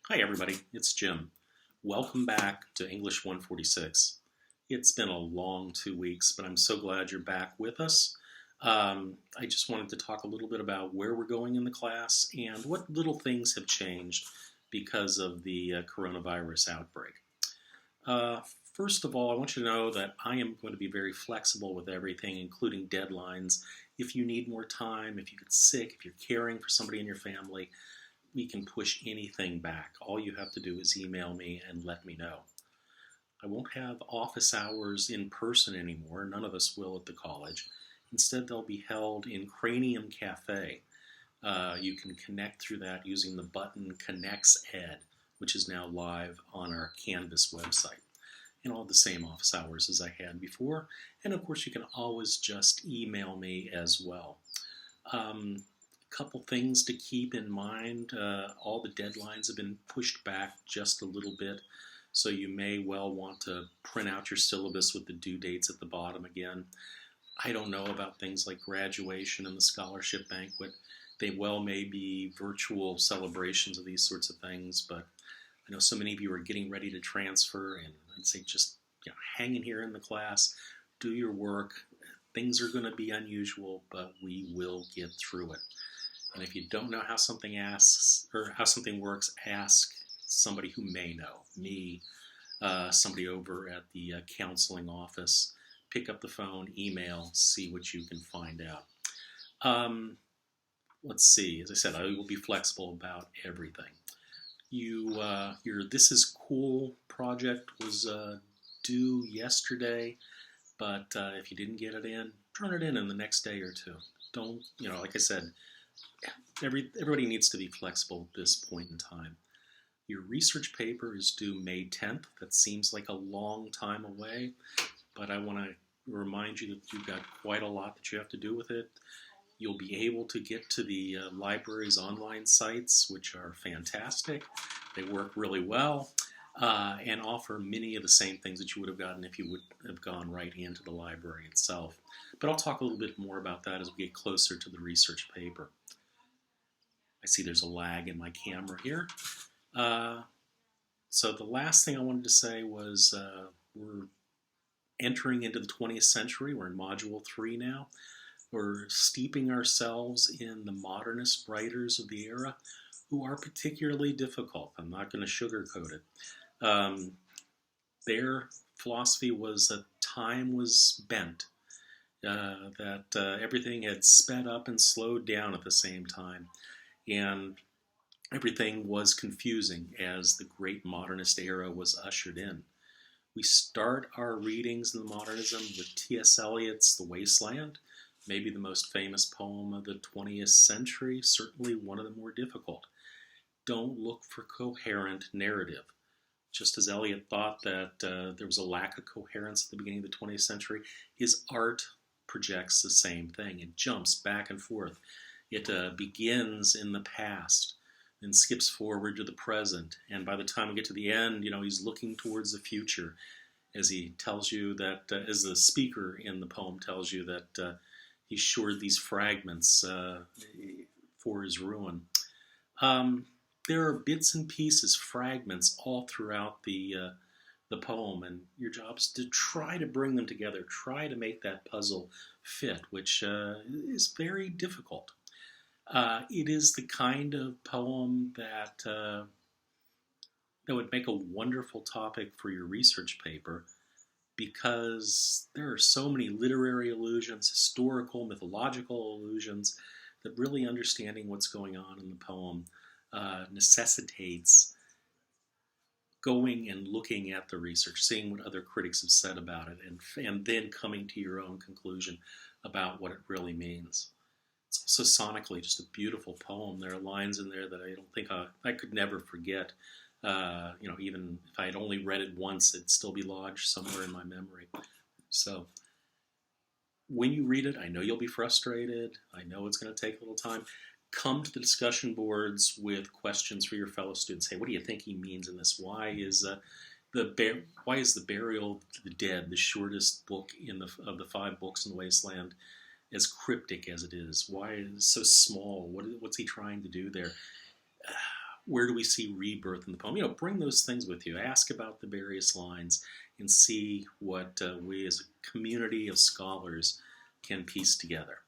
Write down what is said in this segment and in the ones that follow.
Hi everybody, it's Jim. Welcome back to English 146. It's been a long 2 weeks, but I'm so glad you're back with us. I just wanted to talk a little bit about where we're going in the class and what little things have changed because of the coronavirus outbreak. Uh, First of all, I want you to know that I am going to be very flexible with everything, including deadlines. If you need more time, if you get sick, if you're caring for somebody in your family, we can push anything back. All you have to do is email me and let me know. I won't have office hours in person anymore. None of us will at the college. Instead, they'll be held in Cranium Cafe. You can connect through that using the button Connects Ed, which is now live on our Canvas website. And all the same office hours as I had before. And of course, you can always just email me as well. Couple things to keep in mind. All the deadlines have been pushed back just a little bit, so you may well want to print out your syllabus with the due dates at the bottom again. I don't know about things like graduation and the scholarship banquet. They well may be virtual celebrations of these sorts of things, but I know so many of you are getting ready to transfer, and I'd say just hang in here in the class, do your work. Things are going to be unusual, but we will get through it. And if you don't know how something works, ask somebody who may know. Me, somebody over at the counseling office. Pick up the phone, email, see what you can find out. Let's see. As I said, I will be flexible about everything. Your This Is Cool project was due yesterday, but if you didn't get it in, turn it in the next day or two. Don't, like I said, everybody needs to be flexible at this point in time. Your research paper is due May 10th. That seems like a long time away, but I want to remind you that you've got quite a lot that you have to do with it. You'll be able to get to the library's online sites, which are fantastic. They work really well and offer many of the same things that you would have gotten if you would have gone right into the library itself. But I'll talk a little bit more about that as we get closer to the research paper. I see there's a lag in my camera here. So the last thing I wanted to say was we're entering into the 20th century. We're in Module 3 now. We're steeping ourselves in the modernist writers of the era who are particularly difficult. I'm not going to sugarcoat it. Their philosophy was that time was bent, that everything had sped up and slowed down at the same time. And everything was confusing as the great modernist era was ushered in. We start our readings in the modernism with T.S. Eliot's The Wasteland, maybe the most famous poem of the 20th century, certainly one of the more difficult. Don't look for coherent narrative. Just as Eliot thought that there was a lack of coherence at the beginning of the 20th century, his art projects the same thing. It jumps back and forth. It begins in the past and skips forward to the present. And by the time we get to the end, he's looking towards the future as he tells you that, as the speaker in the poem tells you that he shored these fragments for his ruin. There are bits and pieces, fragments all throughout the poem, and your job is to try to bring them together, try to make that puzzle fit, which is very difficult. It is the kind of poem that would make a wonderful topic for your research paper because there are so many literary allusions, historical, mythological allusions, that really understanding what's going on in the poem necessitates going and looking at the research, seeing what other critics have said about it, and then coming to your own conclusion about what it really means. It's also sonically just a beautiful poem. There are lines in there that I don't think I could never forget. Even if I had only read it once, it'd still be lodged somewhere in my memory. So when you read it, I know you'll be frustrated. I know it's going to take a little time. Come to the discussion boards with questions for your fellow students. Hey, what do you think he means in this? Why is the Burial of the Dead the shortest book of the 5 books in the Wasteland as cryptic as it is? Why is it so small? What's he trying to do there? where do we see rebirth in the poem? Bring those things with you. Ask about the various lines and see what we as a community of scholars can piece together.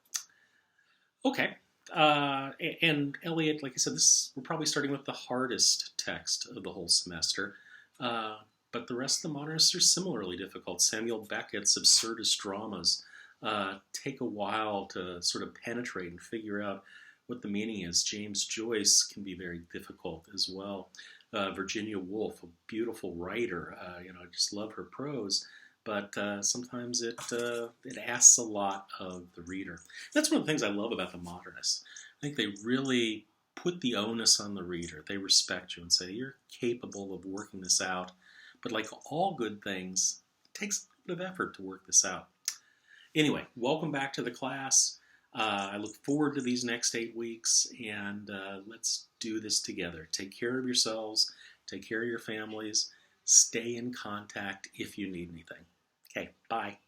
Okay. And Elliot, like I said, we're probably starting with the hardest text of the whole semester. But the rest of the modernists are similarly difficult. Samuel Beckett's absurdist dramas take a while to sort of penetrate and figure out what the meaning is. James Joyce can be very difficult as well. Virginia Woolf, a beautiful writer. I just love her prose, but sometimes it asks a lot of the reader. That's one of the things I love about the modernists. I think they really put the onus on the reader. They respect you and say, you're capable of working this out. But like all good things, it takes a bit of effort to work this out. Anyway, welcome back to the class. I look forward to these next 8 weeks, and let's do this together. Take care of yourselves. Take care of your families. Stay in contact if you need anything. Okay, bye.